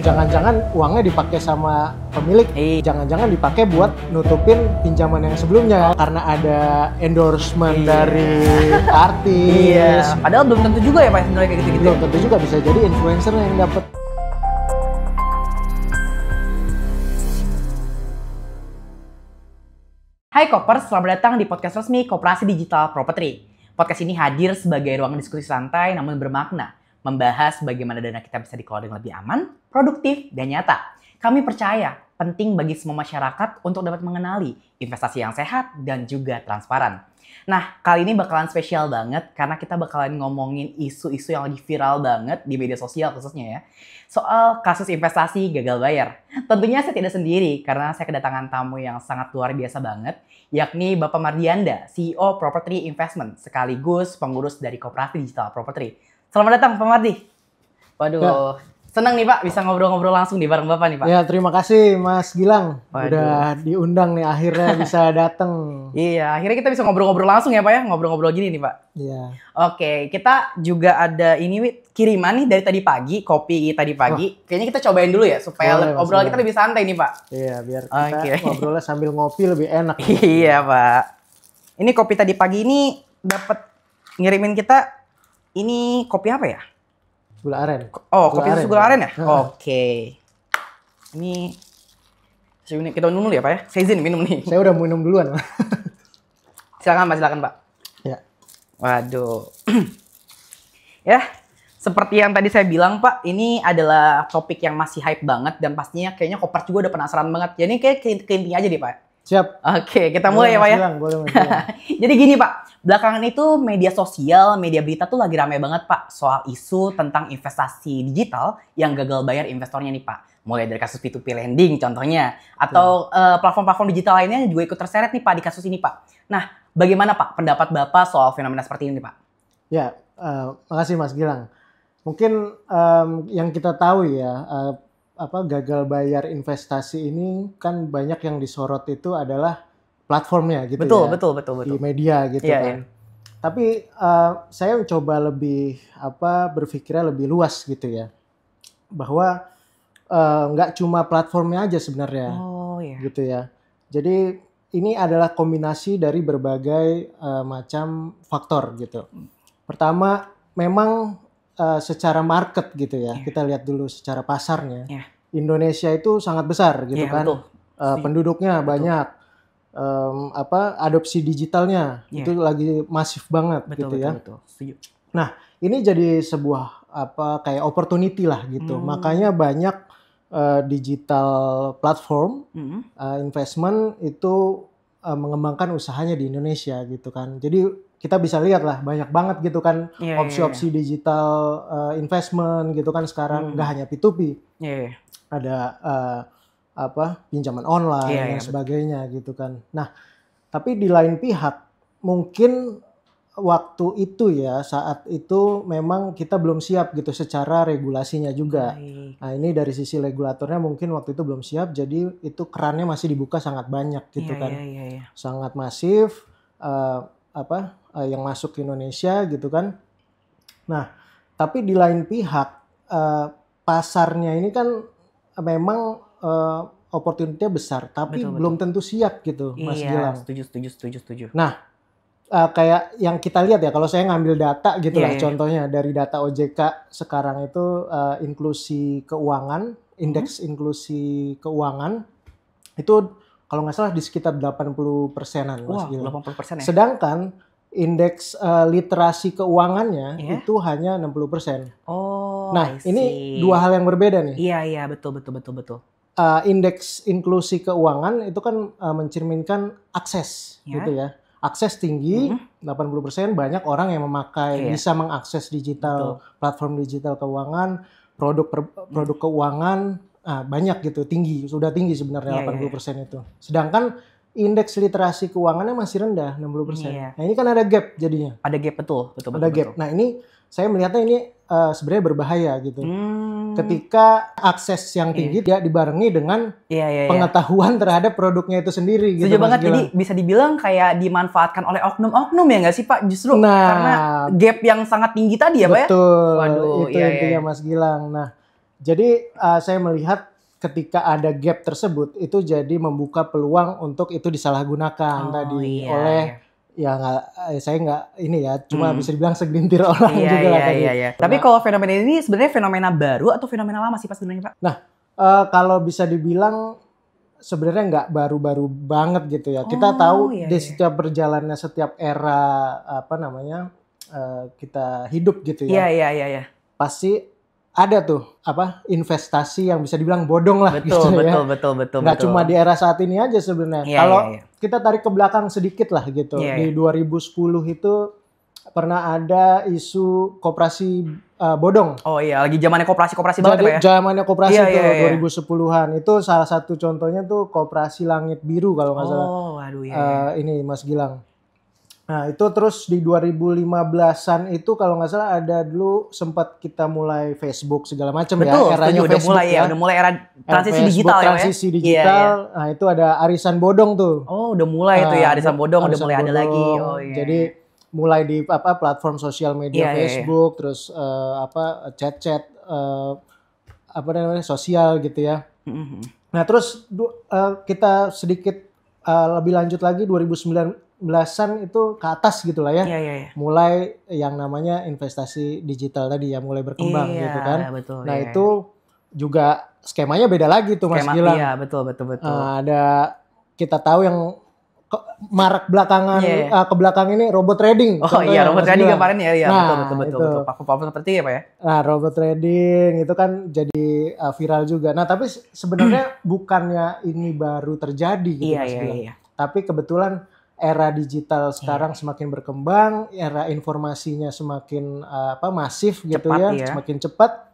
Jangan-jangan uangnya dipakai sama pemilik, jangan-jangan dipakai buat nutupin pinjaman yang sebelumnya karena ada endorsement dari artis. Iya. Padahal belum tentu juga ya Pak sebenarnya kayak gitu-gitu. Belum tentu juga, bisa jadi influencer yang dapat. Hai Kopers, selamat datang di podcast resmi Koperasi Digital Property. Podcast ini hadir sebagai ruang diskusi santai namun bermakna, membahas bagaimana dana kita bisa dikelola dengan lebih aman, produktif, dan nyata. Kami percaya penting bagi semua masyarakat untuk dapat mengenali investasi yang sehat dan juga transparan. Nah, kali ini bakalan spesial banget karena kita bakalan ngomongin isu-isu yang lagi viral banget di media sosial khususnya ya. Soal kasus investasi gagal bayar. Tentunya saya tidak sendiri karena saya kedatangan tamu yang sangat luar biasa banget, yakni Bapak Mardianda, CEO Property Investment, sekaligus pengurus dari Koperasi Digital Property. Selamat datang Pak Mardi. Waduh, ya. Senang nih Pak bisa ngobrol-ngobrol langsung di bareng Bapak nih Pak. Ya, terima kasih Mas Gilang. Udah diundang nih akhirnya bisa datang. Iya, akhirnya kita bisa ngobrol-ngobrol langsung ya Pak ya, ngobrol-ngobrol gini nih Pak. Iya. Oke, kita juga ada ini kiriman nih dari tadi pagi, kopi tadi pagi. Kayaknya kita cobain dulu ya supaya obrolan kita lebih santai nih Pak. Iya, biar kita ngobrolnya sambil ngopi lebih enak. Iya Pak. Ini kopi tadi pagi ini dapat ngirimin kita, ini kopi apa ya? Gula aren. Oh, kopi susu gula aren ya? Oke. Ini kita minum dulu ya Pak ya? Saya izin minum nih. Saya udah minum duluan. Silakan Pak, silakan Pak. Ya. Waduh. Ya, seperti yang tadi saya bilang Pak, ini adalah topik yang masih hype banget dan pastinya kayaknya Kopers juga udah penasaran banget. Jadi kayak ke intinya aja deh Pak. Siap. Oke, kita mulai ya Pak ya. Boleh. Jadi gini Pak, belakangan itu media sosial, media berita tuh lagi ramai banget Pak soal isu tentang investasi digital yang gagal bayar investornya nih Pak. Mulai dari kasus P2P lending contohnya, atau platform-platform digital lainnya juga ikut terseret nih Pak di kasus ini Pak. Nah, bagaimana Pak pendapat Bapak soal fenomena seperti ini Pak? Ya, makasih Mas Gilang. Mungkin yang kita tahu ya, gagal bayar investasi ini kan banyak yang disorot itu adalah platformnya gitu. Betul. Di media gitu kan. Tapi saya mencoba lebih berpikirnya lebih luas gitu ya. Bahwa nggak cuma platformnya aja sebenarnya. Gitu ya. Jadi ini adalah kombinasi dari berbagai macam faktor gitu. Pertama, memang secara market gitu ya. Kita lihat dulu secara pasarnya. Indonesia itu sangat besar gitu kan. Betul. Penduduknya banyak. Adopsi digitalnya itu lagi masif banget gitu ya. Setuju. Nah, ini jadi sebuah kayak opportunity lah gitu. Makanya banyak digital platform investment itu mengembangkan usahanya di Indonesia gitu kan. Jadi kita bisa lihat lah banyak banget gitu kan opsi-opsi digital investment gitu kan sekarang. Nggak hanya P2P. Ada pinjaman online dan sebagainya gitu kan. Nah, tapi di lain pihak mungkin waktu itu ya, saat itu memang kita belum siap gitu secara regulasinya juga. Nah, ini dari sisi regulatornya mungkin waktu itu belum siap, jadi itu kerannya masih dibuka sangat banyak gitu kan. Sangat masif yang masuk ke Indonesia gitu kan. Nah, tapi di lain pihak pasarnya ini kan memang opportunity-nya besar, tapi belum tentu siap gitu, Mas Gilang. Setuju. Nah, kayak yang kita lihat ya, kalau saya ngambil data gitu lah, contohnya dari data OJK sekarang itu inklusi keuangan, indeks inklusi keuangan itu kalau nggak salah di sekitar 80%-an, Mas Gilang. 80% ya? Sedangkan indeks literasi keuangannya itu hanya 60%. Nah, ini dua hal yang berbeda nih. Iya, betul. Indeks inklusi keuangan itu kan mencerminkan akses gitu ya. Akses tinggi, 80%, banyak orang yang memakai, bisa mengakses digital, platform digital keuangan, produk keuangan, banyak gitu, sudah tinggi sebenarnya 80% itu. Sedangkan indeks literasi keuangannya masih rendah, 60%. Nah, ini kan ada gap jadinya. Ada gap, betul. Ada gap. Nah, ini saya melihatnya ini sebenarnya berbahaya gitu. Ketika akses yang tinggi dia dibarengi dengan pengetahuan terhadap produknya itu sendiri. Setuju banget. Jadi bisa dibilang kayak dimanfaatkan oleh oknum-oknum ya nggak sih Pak? Justru karena gap yang sangat tinggi tadi ya Pak ya? Betul. Itu intinya Mas Gilang. Nah, Jadi saya melihat ketika ada gap tersebut itu jadi membuka peluang untuk itu disalahgunakan tadi oleh ya nggak saya nggak ini ya cuma bisa dibilang segelintir orang juga lah tadi. Iya. Tapi kalau fenomena ini sebenarnya fenomena baru atau fenomena lama sih Pak sebenarnya Pak? Nah kalau bisa dibilang sebenarnya nggak baru-baru banget gitu ya. Kita tahu di setiap perjalanannya setiap era apa namanya kita hidup gitu ya. Iya. Pasti ada tuh apa investasi yang bisa dibilang bodong lah betul, gitu ya. Betul. Nggak cuma di era saat ini aja sebenarnya. Kalau kita tarik ke belakang sedikit lah gitu. Di 2010 itu pernah ada isu koperasi bodong. Oh iya, lagi zamannya koperasi banget ya. Zamannya koperasi tuh 2010-an. Itu salah satu contohnya tuh Koperasi Langit Biru kalau nggak salah. Oh, aduh ya. Ini Mas Gilang. Nah itu terus di 2015-an itu kalau nggak salah ada dulu sempat kita mulai Facebook segala macam ya. Eranya Facebook udah mulai era transisi Facebook, digital transisi digital. Nah itu ada arisan bodong tuh. Oh udah mulai itu ya arisan bodong udah mulai ada lagi. Oh iya. Jadi mulai di platform sosial media Facebook terus chat apa namanya sosial gitu ya. Nah terus kita sedikit lebih lanjut lagi 2019-an itu ke atas gitu lah ya. Mulai yang namanya investasi digital tadi ya mulai berkembang gitu kan. Betul, nah itu juga skemanya beda lagi tuh Mas Gilang. Iya betul. Ada kita tahu yang marak belakangan ke belakang ini robot trading. Oh iya robot trading kemarin ya. Nah, betul. Platform seperti ya Pak ya. Nah robot trading itu kan jadi viral juga. Nah tapi sebenarnya bukannya ini baru terjadi gitu Mas Gilang. Iya. Tapi kebetulan era digital sekarang semakin berkembang, era informasinya semakin masif gitu cepat, semakin cepat.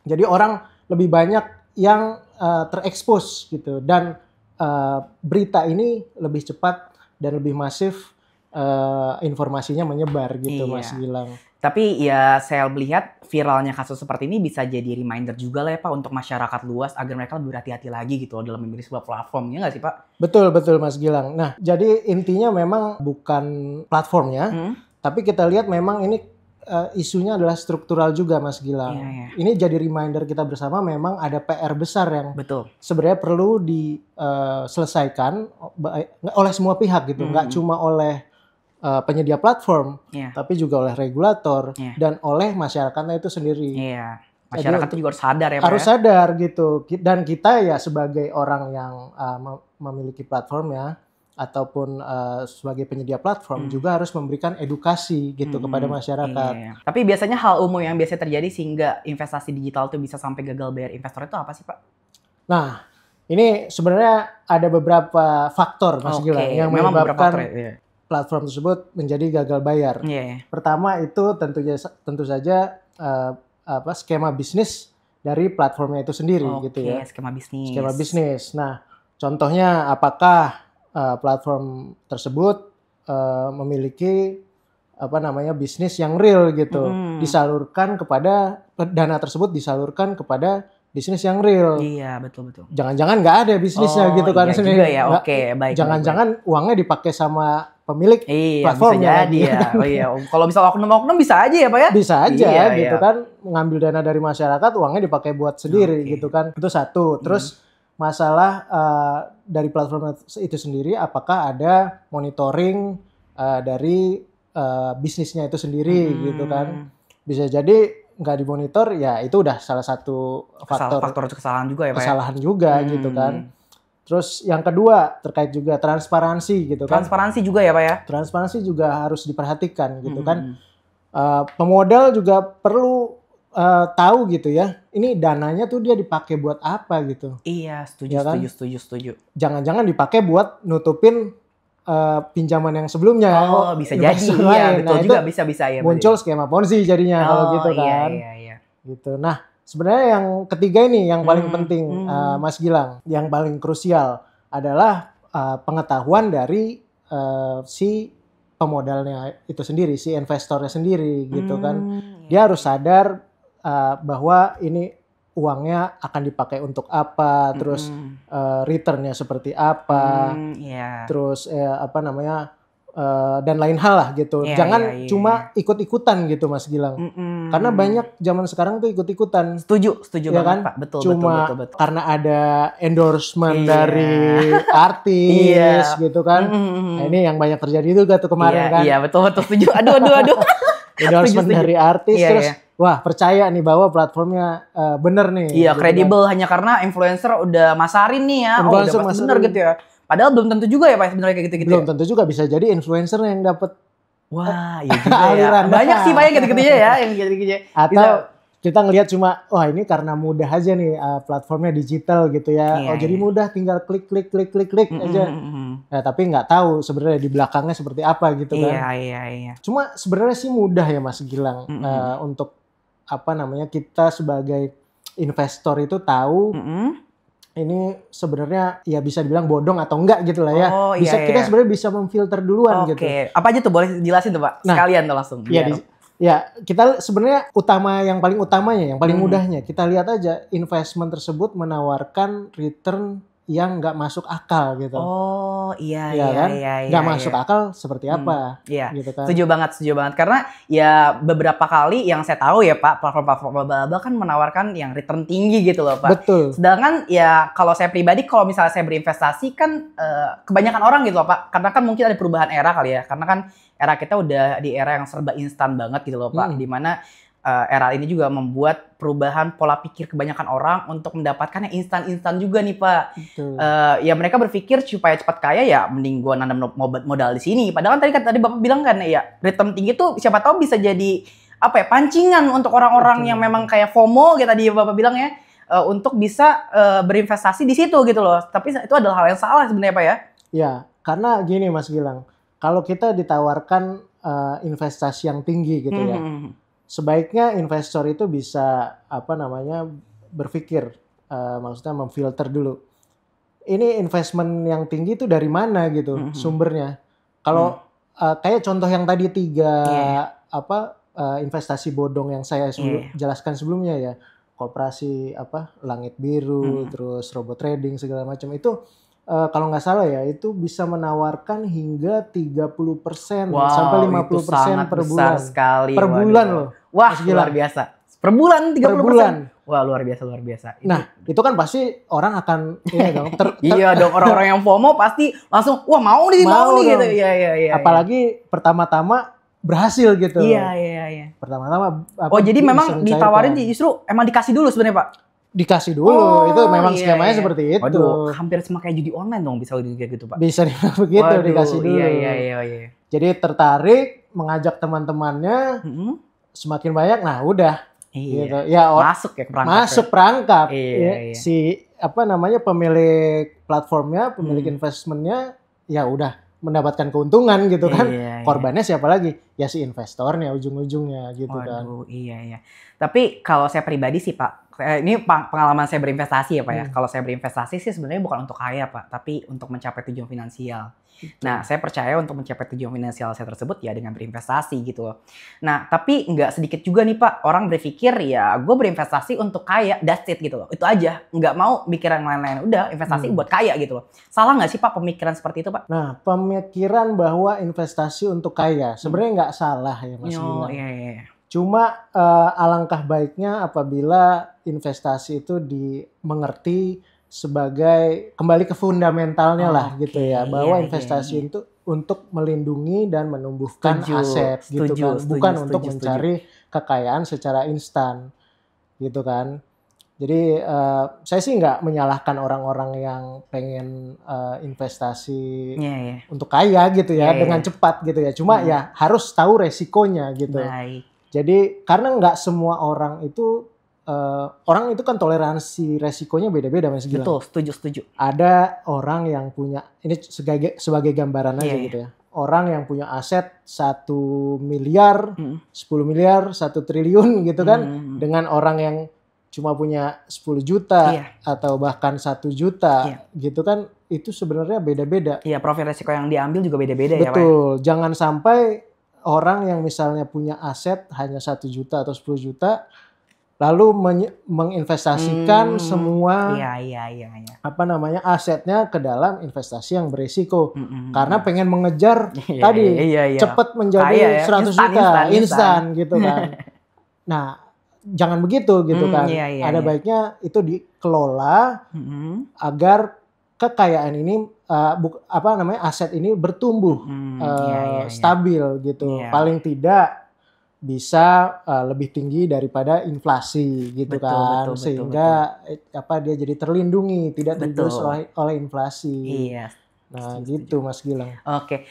Jadi orang lebih banyak yang terekspos gitu dan berita ini lebih cepat dan lebih masif informasinya menyebar gitu Mas Gilang. Tapi ya saya melihat viralnya kasus seperti ini bisa jadi reminder juga lah ya Pak untuk masyarakat luas agar mereka lebih berhati-hati lagi gitu loh dalam memilih sebuah platform, ya nggak sih Pak? Betul Mas Gilang. Nah jadi intinya memang bukan platformnya, tapi kita lihat memang ini isunya adalah struktural juga Mas Gilang. Ini jadi reminder kita bersama memang ada PR besar yang sebenarnya perlu diselesaikan oleh semua pihak gitu, nggak cuma oleh penyedia platform, tapi juga oleh regulator dan oleh masyarakatnya itu sendiri. Masyarakat itu juga harus sadar ya Pak. Harus sadar gitu. Dan kita ya sebagai orang yang memiliki platform ya, ataupun sebagai penyedia platform juga harus memberikan edukasi gitu kepada masyarakat. Tapi biasanya hal umum yang biasa terjadi sehingga investasi digital itu bisa sampai gagal bayar investor itu apa sih Pak? Nah, ini sebenarnya ada beberapa faktor Mas Gilang yang menyebabkan platform tersebut menjadi gagal bayar. Pertama itu tentu saja skema bisnis dari platformnya itu sendiri gitu ya. Skema bisnis. Nah, contohnya apakah platform tersebut memiliki bisnis yang real gitu. Disalurkan kepada dana tersebut disalurkan kepada bisnis yang real. Iya, betul. Jangan-jangan nggak ada bisnisnya gitu kan sendiri. Iya juga ya. Baik. Jangan-jangan uangnya dipakai sama pemilik platformnya. Bisa jadi ya. Oh iya. Kalau misal oknum bisa aja ya Pak ya? Bisa aja gitu kan. Mengambil dana dari masyarakat, uangnya dipakai buat sendiri gitu kan. Itu satu. Terus masalah dari platform itu sendiri, apakah ada monitoring dari bisnisnya itu sendiri gitu kan. Bisa jadi nggak dimonitor, ya itu udah salah satu faktor kesalahan juga ya Pak. Kesalahan juga gitu kan. Terus yang kedua terkait juga transparansi gitu kan. Transparansi juga ya Pak ya. Transparansi juga harus diperhatikan gitu kan. Pemodal juga perlu tahu gitu ya. Ini dananya tuh dia dipakai buat apa gitu. Iya, setuju. Jangan-jangan dipakai buat nutupin pinjaman yang sebelumnya. Oh, bisa jadi. Iya, betul juga bisa ya. Muncul skema Ponzi jadinya kalau gitu kan. Iya. Gitu. Nah, sebenarnya yang ketiga ini yang paling penting Mas Gilang, yang paling krusial adalah pengetahuan dari si pemodalnya itu sendiri, si investornya sendiri gitu kan. Dia harus sadar bahwa ini uangnya akan dipakai untuk apa, terus returnnya seperti apa, terus dan lain hal lah gitu. Iya, Jangan iya. cuma ikut-ikutan gitu Mas Gilang. Karena banyak zaman sekarang tuh ikut-ikutan. Setuju Ya banget kan? Pak. Betul, Cuma betul. karena ada endorsement Iya. dari artis gitu kan. Nah, ini yang banyak terjadi juga tuh kemarin kan. Iya, betul setuju. Aduh. Endorsement Setuju. dari artis Iya, terus iya. wah percaya nih bahwa platformnya bener nih. Iya, gitu kredibel kan. hanya karena influencer udah masarin nih ya. Influencer Udah pasti masarin. bener gitu ya. Padahal belum tentu juga ya Pak sebenarnya kayak gitu-gitu. Belum Ya? tentu juga bisa jadi influencer yang dapat Wah, iya juga ya. aliran. Banyak sih Pak yang gitu-gitu ya, yang gitu-gitu. Atau kita ngelihat cuma wah ini karena mudah aja nih platformnya digital gitu ya. Iya, jadi iya. mudah tinggal klik aja. Nah, tapi nggak tahu sebenarnya di belakangnya seperti apa gitu kan. Iya. Cuma sebenarnya sih mudah ya Mas Gilang untuk apa namanya kita sebagai investor itu tahu ini sebenarnya ya bisa dibilang bodong atau enggak gitu lah ya. Oh, iya, Kita iya. sebenarnya bisa memfilter duluan gitu. Oke, apa aja tuh boleh jelasin tuh Pak? Nah, Sekalian tuh langsung. Iya, ya kita sebenarnya yang paling utamanya, yang paling mudahnya kita lihat aja investment tersebut menawarkan return yang nggak masuk akal gitu. Oh iya kan? iya. Nggak masuk akal seperti apa? Iya. Gitu kan? Setuju banget. Karena ya beberapa kali yang saya tahu ya Pak, platform abal-abal kan menawarkan yang return tinggi gitu loh Pak. Betul. Sedangkan ya kalau saya pribadi, kalau misalnya saya berinvestasi kan kebanyakan orang gitu loh Pak. Karena kan mungkin ada perubahan era kali ya. Karena kan era kita udah di era yang serba instan banget gitu loh Pak. Dimana era ini juga membuat perubahan pola pikir kebanyakan orang untuk mendapatkan yang instan-instan juga nih Pak. Ya mereka berpikir supaya cepat kaya ya mending gua nanam modal di sini. Padahal kan tadi Bapak bilang kan ya return tinggi tuh siapa tahu bisa jadi apa ya pancingan untuk orang-orang yang memang kayak FOMO kayak tadi Bapak bilang ya untuk bisa berinvestasi di situ gitu loh. Tapi itu adalah hal yang salah sebenarnya Pak ya. Ya, karena gini Mas Gilang, kalau kita ditawarkan investasi yang tinggi gitu ya. Sebaiknya investor itu bisa berpikir, maksudnya memfilter dulu. Ini investment yang tinggi itu dari mana gitu sumbernya. Kalau kayak contoh yang tadi 3 investasi bodong yang saya jelaskan sebelumnya ya, koperasi Langit Biru, terus robot trading segala macam itu. Kalau nggak salah ya itu bisa menawarkan hingga 30% sampai 50% per bulan. Sekali. Per bulan loh. Wah, luar biasa. Per bulan 30%. Per bulan. Wah, luar biasa. Nah, itu kan pasti orang akan iya dong, orang-orang yang FOMO pasti langsung wah mau nih gitu. Iya. Apalagi pertama-tama berhasil gitu. Iya. Pertama-tama jadi memang ditawarin justru emang dikasih dulu sebenarnya Pak. Dikasih dulu, itu memang skemanya seperti itu. Waduh, hampir sama kayak judi online dong bisa kayak gitu Pak. Bisa begitu, dikasih dulu. Iya. Jadi tertarik, mengajak teman-temannya, semakin banyak, nah udah. Iya. Gitu. Ya, masuk ya ke perangkap. Masuk perangkap. Iya. Si pemilik platformnya, pemilik investmentnya, ya udah mendapatkan keuntungan gitu kan. Korbannya siapa lagi? Ya si investornya ujung-ujungnya gitu kan. Iya. Tapi kalau saya pribadi sih Pak, ini pengalaman saya berinvestasi ya Pak ya. Kalau saya berinvestasi sih sebenarnya bukan untuk kaya Pak, tapi untuk mencapai tujuan finansial. Nah, saya percaya untuk mencapai tujuan finansial saya tersebut ya dengan berinvestasi gitu loh. Nah, tapi nggak sedikit juga nih Pak, orang berpikir ya gue berinvestasi untuk kaya, that's it gitu loh. Itu aja, nggak mau mikiran lain-lain. Udah, investasi buat kaya gitu loh. Salah nggak sih Pak pemikiran seperti itu Pak? Nah, pemikiran bahwa investasi untuk kaya sebenarnya nggak salah ya Mas Gilang. Iya. Cuma alangkah baiknya apabila investasi itu dimengerti sebagai kembali ke fundamentalnya lah gitu ya, bahwa investasi itu untuk melindungi dan menumbuhkan aset gitu kan, bukan untuk mencari kekayaan secara instan gitu kan. Jadi saya sih nggak menyalahkan orang-orang yang pengen investasi untuk kaya gitu ya dengan cepat gitu ya, cuma ya harus tahu resikonya gitu. Jadi karena nggak semua orang itu kan toleransi resikonya beda-beda Mas Gilang. Betul, setuju. Ada orang yang punya, ini sebagai gambaran aja gitu ya. Orang yang punya aset 1 miliar, 10 miliar, 1 triliun gitu kan. Dengan orang yang cuma punya 10 juta atau bahkan 1 juta gitu kan. Itu sebenarnya beda-beda. Iya, profil resiko yang diambil juga beda-beda ya Pak. Betul, jangan sampai orang yang misalnya punya aset hanya 1 juta atau 10 juta lalu menginvestasikan semua apa namanya asetnya ke dalam investasi yang berisiko karena pengen mengejar tadi cepat menjadi 100 juta instan gitu kan. Nah, jangan begitu gitu kan. Ada baiknya itu dikelola agar kekayaan ini aset ini bertumbuh stabil gitu. Paling tidak bisa lebih tinggi daripada inflasi gitu kan, sehingga dia jadi terlindungi, tidak tergerus oleh inflasi. Nah gitu Mas Gilang. Oke,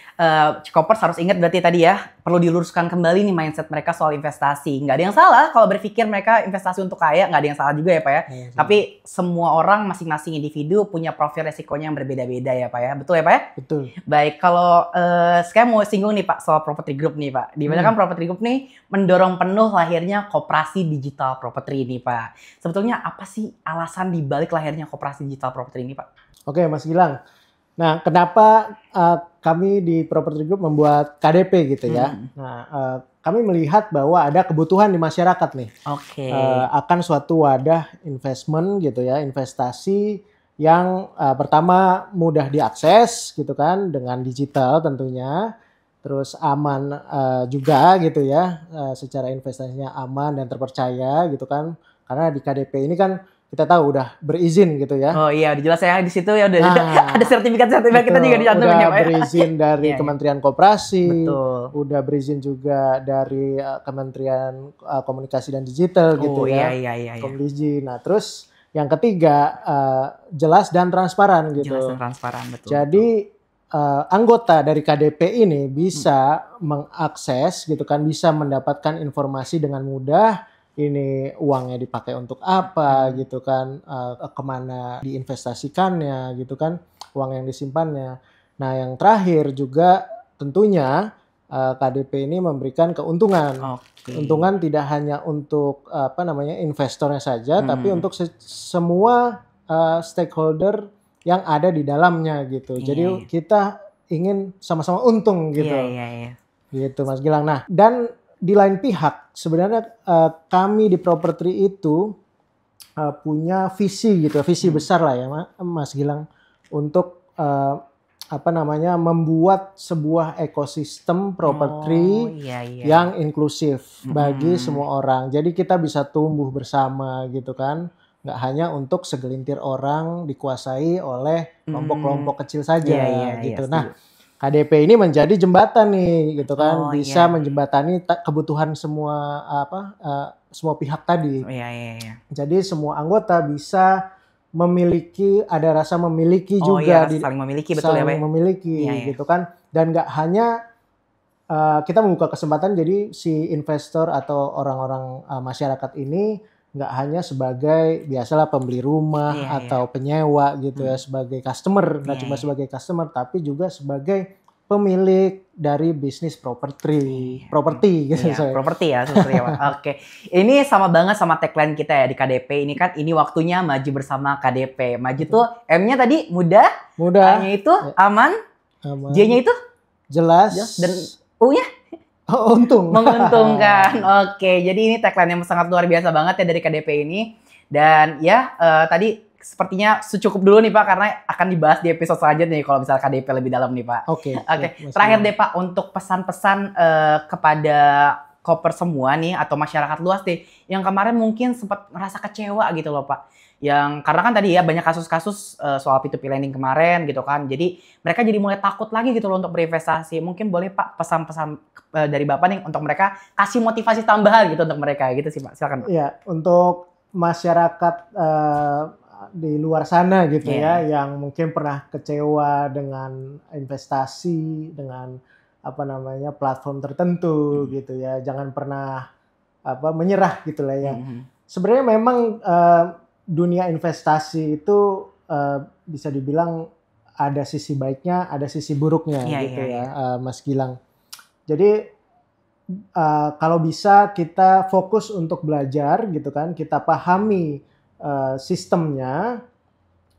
Cikopers harus ingat berarti tadi ya, perlu diluruskan kembali nih mindset mereka soal investasi. Nggak ada yang salah kalau berpikir mereka investasi untuk kaya, nggak ada yang salah juga ya Pak ya. Tapi semua orang masing-masing individu punya profil resikonya yang berbeda-beda ya Pak ya. Betul ya Pak ya? Betul. Baik, kalau saya mau singgung nih Pak soal property group nih Pak. Dimana kan property group nih mendorong penuh lahirnya koperasi digital property ini Pak. Sebetulnya apa sih alasan dibalik lahirnya koperasi digital property ini Pak? Oke Mas Gilang. Nah, kenapa kami di Property Group membuat KDP gitu ya? Nah, kami melihat bahwa ada kebutuhan di masyarakat nih akan suatu wadah investment gitu ya, investasi yang pertama mudah diakses gitu kan, dengan digital tentunya, terus aman juga gitu ya, secara investasinya aman dan terpercaya gitu kan, karena di KDP ini kan kita tahu udah berizin gitu ya. Oh iya, dijelas ya di situ ya udah ada sertifikat kita juga dicantumin ya Pak. Udah berizin dari Kementerian Koperasi, udah berizin juga dari Kementerian Komunikasi dan Digital gitu ya. Komdigi. Nah, terus yang ketiga jelas dan transparan gitu. Jelas dan transparan, betul. Jadi anggota dari KDP ini bisa mengakses gitu kan, bisa mendapatkan informasi dengan mudah. Ini uangnya dipakai untuk apa gitu kan, kemana diinvestasikannya gitu kan, uang yang disimpannya. Nah yang terakhir juga tentunya KDP ini memberikan keuntungan. Keuntungan tidak hanya untuk investornya saja, tapi untuk semua stakeholder yang ada di dalamnya gitu. Jadi kita ingin sama-sama untung gitu. Gitu Mas Gilang. Nah dan di lain pihak sebenarnya kami di properti itu punya visi gitu, visi besar lah ya Mas Gilang, untuk membuat sebuah ekosistem properti yang inklusif bagi semua orang. Jadi kita bisa tumbuh bersama gitu kan, nggak hanya untuk segelintir orang dikuasai oleh kelompok-kelompok kecil saja gitu. Nah KDP ini menjadi jembatan nih gitu kan, bisa menjembatani kebutuhan semua semua pihak tadi. Jadi semua anggota bisa memiliki, ada rasa memiliki juga, saling memiliki, betul ya Pak. Saling memiliki gitu kan, dan nggak hanya kita membuka kesempatan jadi si investor atau orang-orang masyarakat ini nggak hanya sebagai biasalah pembeli rumah atau penyewa gitu ya, sebagai customer, nggak cuma sebagai customer tapi juga sebagai pemilik dari bisnis properti gitu. Properti ya sebetulnya Pak. Oke. Ini sama banget sama tagline kita ya di KDP ini kan, ini waktunya maju bersama KDP. Maju tuh M-nya tadi mudah. A-nya itu aman. J-nya itu jelas. Dan U-nya untung. Menguntungkan. Oke, jadi ini tagline yang sangat luar biasa banget ya dari KDP ini. Dan tadi sepertinya cukup dulu nih Pak, karena akan dibahas di episode selanjutnya nih kalau misalnya KDP lebih dalam nih Pak. Oke. Terakhir deh Pak, untuk pesan-pesan kepada koper semua nih atau masyarakat luas deh yang kemarin mungkin sempat merasa kecewa gitu loh Pak. Yang karena kan tadi ya banyak kasus-kasus soal P2P lending kemarin gitu kan. Jadi mereka jadi mulai takut lagi gitu loh untuk berinvestasi. Mungkin boleh Pak pesan-pesan dari Bapak nih untuk mereka, kasih motivasi tambahan gitu untuk mereka gitu sih Pak. Silakan Pak. Iya, untuk masyarakat di luar sana gitu ya, yang mungkin pernah kecewa dengan investasi, dengan platform tertentu gitu ya. Jangan pernah menyerah gitu lah ya. Sebenarnya memang dunia investasi itu bisa dibilang ada sisi baiknya, ada sisi buruknya gitu ya, Mas Gilang. Jadi kalau bisa kita fokus untuk belajar gitu kan, kita pahami sistemnya,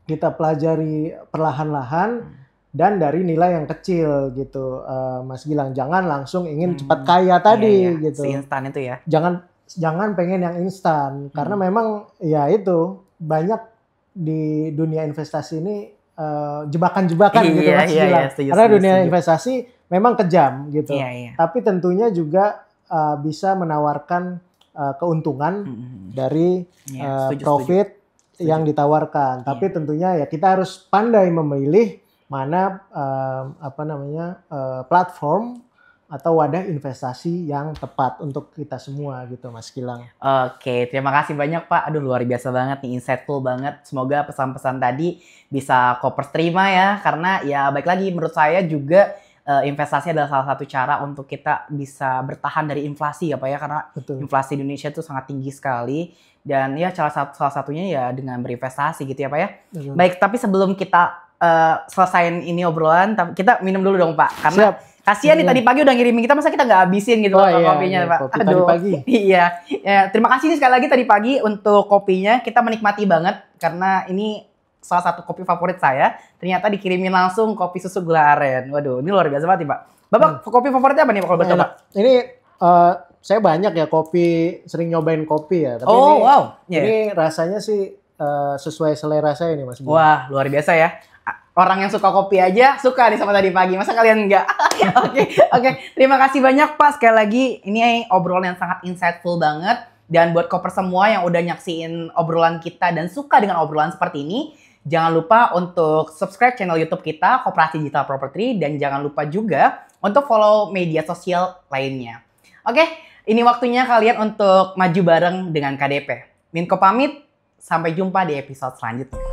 kita pelajari perlahan-lahan dan dari nilai yang kecil gitu, Mas Gilang. Jangan langsung ingin cepat kaya tadi gitu. Seinstan itu ya. Jangan jangan pengen yang instan karena memang ya itu banyak di dunia investasi ini jebakan-jebakan gitu Mas Gilang. Karena dunia investasi memang kejam gitu. Tapi tentunya juga bisa menawarkan keuntungan dari profit yang ditawarkan. Tapi tentunya ya kita harus pandai memilih mana platform atau wadah investasi yang tepat untuk kita semua gitu Mas Gilang. Oke, terima kasih banyak Pak. Aduh luar biasa banget nih, insightful banget. Semoga pesan-pesan tadi bisa Koppers terima ya. Karena ya baik lagi menurut saya juga investasi adalah salah satu cara untuk kita bisa bertahan dari inflasi ya Pak ya. Karena inflasi di Indonesia itu sangat tinggi sekali. Dan ya salah satunya ya dengan berinvestasi gitu ya Pak ya. Baik, tapi sebelum kita selesain ini obrolan, kita minum dulu dong Pak. Karena kasihan nih tadi pagi udah ngirimin kita, masa kita nggak habisin gitu kopinya Pak. Kopi tadi pagi. Iya. Terima kasih nih sekali lagi tadi pagi untuk kopinya. Kita menikmati banget karena ini salah satu kopi favorit saya. Ternyata dikirimin langsung kopi susu gula aren. Waduh, ini luar biasa banget nih Pak. Bapak kopi favoritnya apa nih kalau betul Pak? Ini saya banyak ya sering nyobain kopi ya. Tapi ini rasanya sih sesuai selera saya nih Mas. Wah, luar biasa ya. Orang yang suka kopi aja suka nih sama tadi pagi. Masa kalian enggak? Oke. Terima kasih banyak Pak. Sekali lagi ini obrolan yang sangat insightful banget. Dan buat Koppers semua yang udah nyaksiin obrolan kita dan suka dengan obrolan seperti ini, jangan lupa untuk subscribe channel YouTube kita, Koperasi Digital Property. Dan jangan lupa juga untuk follow media sosial lainnya. Oke, ini waktunya kalian untuk maju bareng dengan KDP. Minko pamit, sampai jumpa di episode selanjutnya.